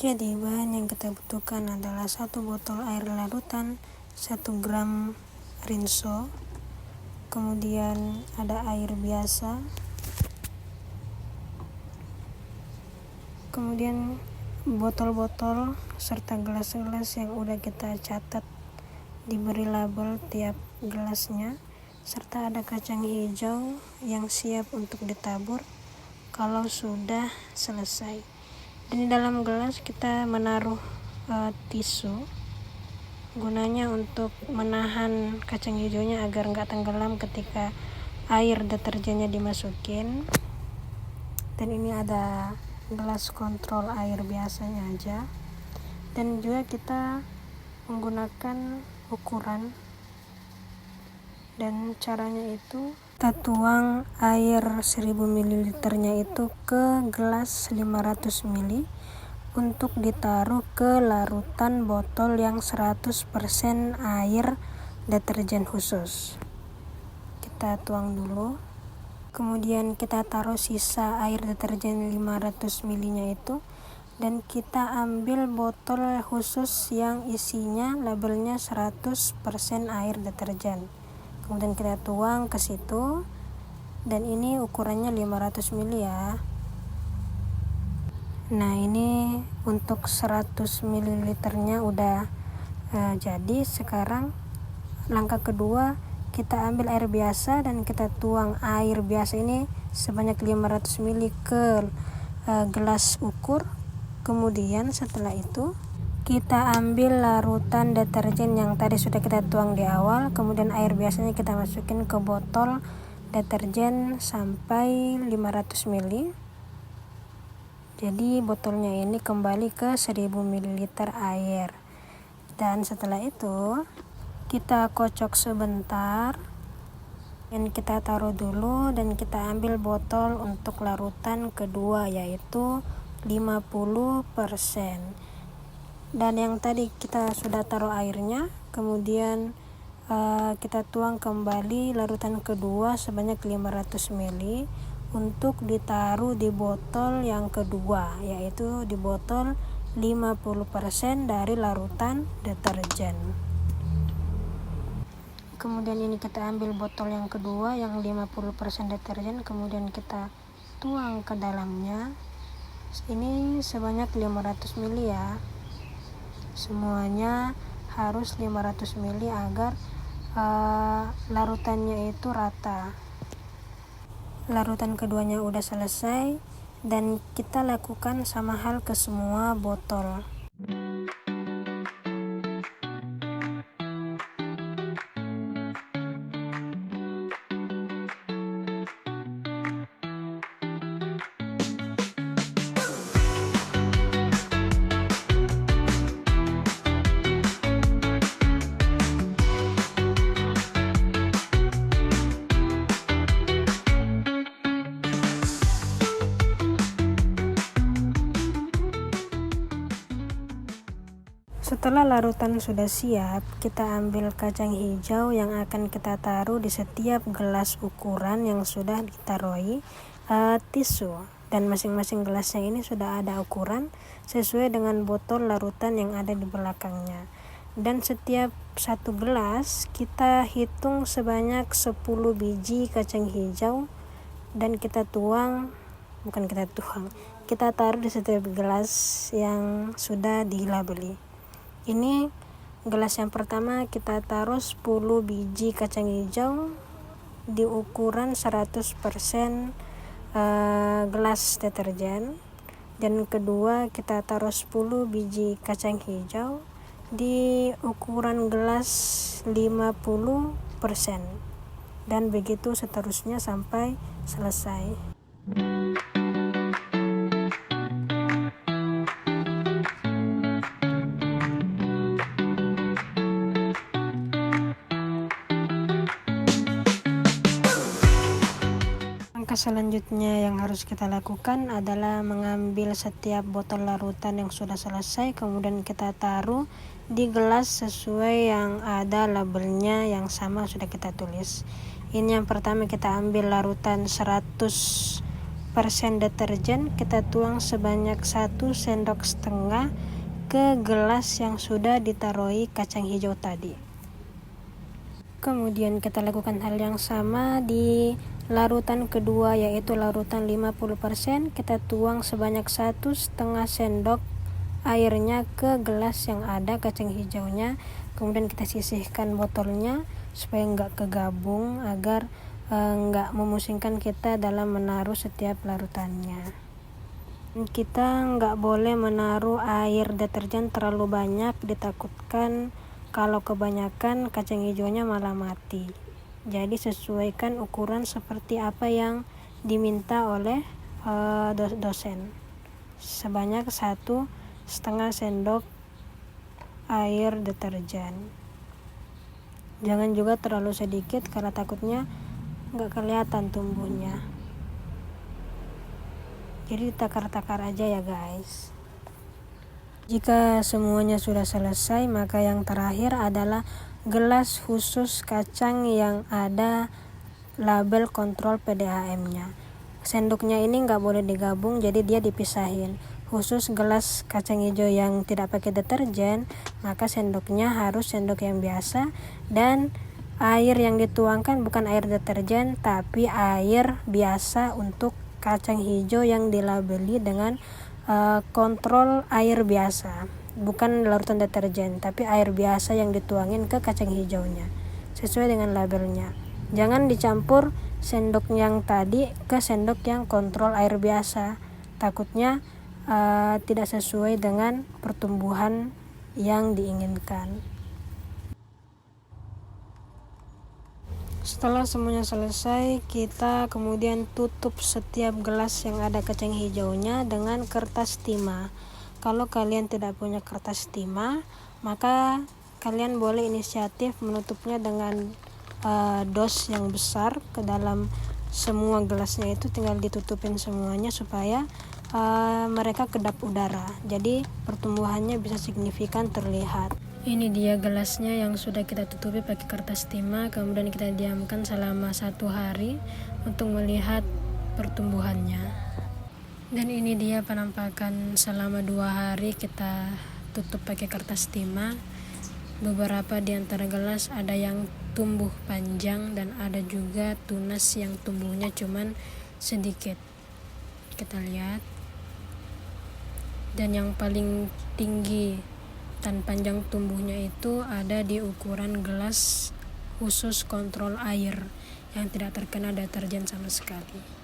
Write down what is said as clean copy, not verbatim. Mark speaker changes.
Speaker 1: Jadi bahan yang kita butuhkan adalah 1 botol air larutan, 1 gram rinso, kemudian ada air biasa, kemudian botol-botol serta gelas-gelas yang udah kita catat diberi label tiap gelasnya, serta ada kacang hijau yang siap untuk ditabur kalau sudah selesai. Dan di dalam gelas kita menaruh tisu, gunanya untuk menahan kacang hijaunya agar nggak tenggelam ketika air deterjennya dimasukin. Dan ini ada gelas kontrol air biasanya aja, dan juga kita menggunakan ukuran, dan caranya itu kita tuang air 1000 ml nya itu ke gelas 500 ml untuk ditaruh ke larutan botol yang 100% air deterjen khusus. Kita tuang dulu, kemudian kita taruh sisa air deterjen 500 ml nya itu, dan kita ambil botol khusus yang isinya labelnya 100% air deterjen. Kemudian kita tuang ke situ, dan ini ukurannya 500 ml ya. Nah, ini untuk 100 ml nya udah jadi. Sekarang langkah kedua, kita ambil air biasa dan kita tuang air biasa ini sebanyak 500 ml ke gelas ukur. Kemudian setelah itu kita ambil larutan deterjen yang tadi sudah kita tuang di awal, kemudian air biasanya kita masukin ke botol deterjen sampai 500 ml. Jadi botolnya ini kembali ke 1000 ml air. Dan setelah itu kita kocok sebentar, dan kita taruh dulu, dan kita ambil botol untuk larutan kedua, yaitu 50%. Dan yang tadi kita sudah taruh airnya, kemudian kita tuang kembali larutan kedua sebanyak 500 ml untuk ditaruh di botol yang kedua, yaitu di botol 50% dari larutan deterjen. Kemudian ini kita ambil botol yang kedua yang 50% deterjen, kemudian kita tuang ke dalamnya. Ini sebanyak 500 ml ya. Semuanya harus 500 ml agar larutannya itu rata. Larutan keduanya udah selesai, dan kita lakukan sama hal ke semua botol. Setelah larutan sudah siap, kita ambil kacang hijau yang akan kita taruh di setiap gelas ukuran yang sudah ditaruhi tisu, dan masing-masing gelasnya ini sudah ada ukuran sesuai dengan botol larutan yang ada di belakangnya. Dan setiap satu gelas kita hitung sebanyak 10 biji kacang hijau, dan kita taruh di setiap gelas yang sudah dilabeli. Ini gelas yang pertama kita taruh 10 biji kacang hijau di ukuran 100% gelas deterjen, dan kedua kita taruh 10 biji kacang hijau di ukuran gelas 50%, dan begitu seterusnya sampai selesai. Langkah selanjutnya yang harus kita lakukan adalah mengambil setiap botol larutan yang sudah selesai, kemudian kita taruh di gelas sesuai yang ada labelnya yang sama sudah kita tulis. Ini yang pertama, kita ambil larutan 100% deterjen, kita tuang sebanyak 1 sendok setengah ke gelas yang sudah ditaruhi kacang hijau tadi. Kemudian kita lakukan hal yang sama di larutan kedua, yaitu larutan 50%. Kita tuang sebanyak 1,5 sendok airnya ke gelas yang ada kacang hijaunya. Kemudian kita sisihkan botolnya supaya nggak kegabung, agar nggak memusingkan kita dalam menaruh setiap larutannya. Kita nggak boleh menaruh air deterjen terlalu banyak, ditakutkan kalau kebanyakan kacang hijaunya malah mati. Jadi sesuaikan ukuran seperti apa yang diminta oleh dosen. Sebanyak 1,5 sendok air deterjen. Jangan juga terlalu sedikit karena takutnya nggak kelihatan tumbuhnya. Jadi takar-takar aja ya guys. Jika semuanya sudah selesai, maka yang terakhir adalah gelas khusus kacang yang ada label kontrol PDAM-nya. Sendoknya ini nggak boleh digabung, jadi dia dipisahin. Khusus gelas kacang hijau yang tidak pakai deterjen, maka sendoknya harus sendok yang biasa, dan air yang dituangkan bukan air deterjen tapi air biasa untuk kacang hijau yang dilabeli dengan kontrol air biasa, bukan larutan deterjen tapi air biasa yang dituangin ke kacang hijaunya sesuai dengan labelnya. Jangan dicampur sendok yang tadi ke sendok yang kontrol air biasa, takutnya tidak sesuai dengan pertumbuhan yang diinginkan. Setelah semuanya selesai, kita kemudian tutup setiap gelas yang ada kacang hijaunya dengan kertas timah. Kalau kalian tidak punya kertas timah, maka kalian boleh inisiatif menutupnya dengan dos yang besar ke dalam semua gelasnya. Itu tinggal ditutupin semuanya supaya mereka kedap udara, jadi pertumbuhannya bisa signifikan terlihat. Ini dia gelasnya yang sudah kita tutupi pakai kertas timah, kemudian kita diamkan selama 1 hari untuk melihat pertumbuhannya. Dan ini dia penampakan selama 2 hari kita tutup pakai kertas timah. Beberapa di antara gelas ada yang tumbuh panjang dan ada juga tunas yang tumbuhnya cuman sedikit. Kita lihat. Dan yang paling tinggi dan panjang tumbuhnya itu ada di ukuran gelas khusus kontrol air yang tidak terkena deterjen sama sekali.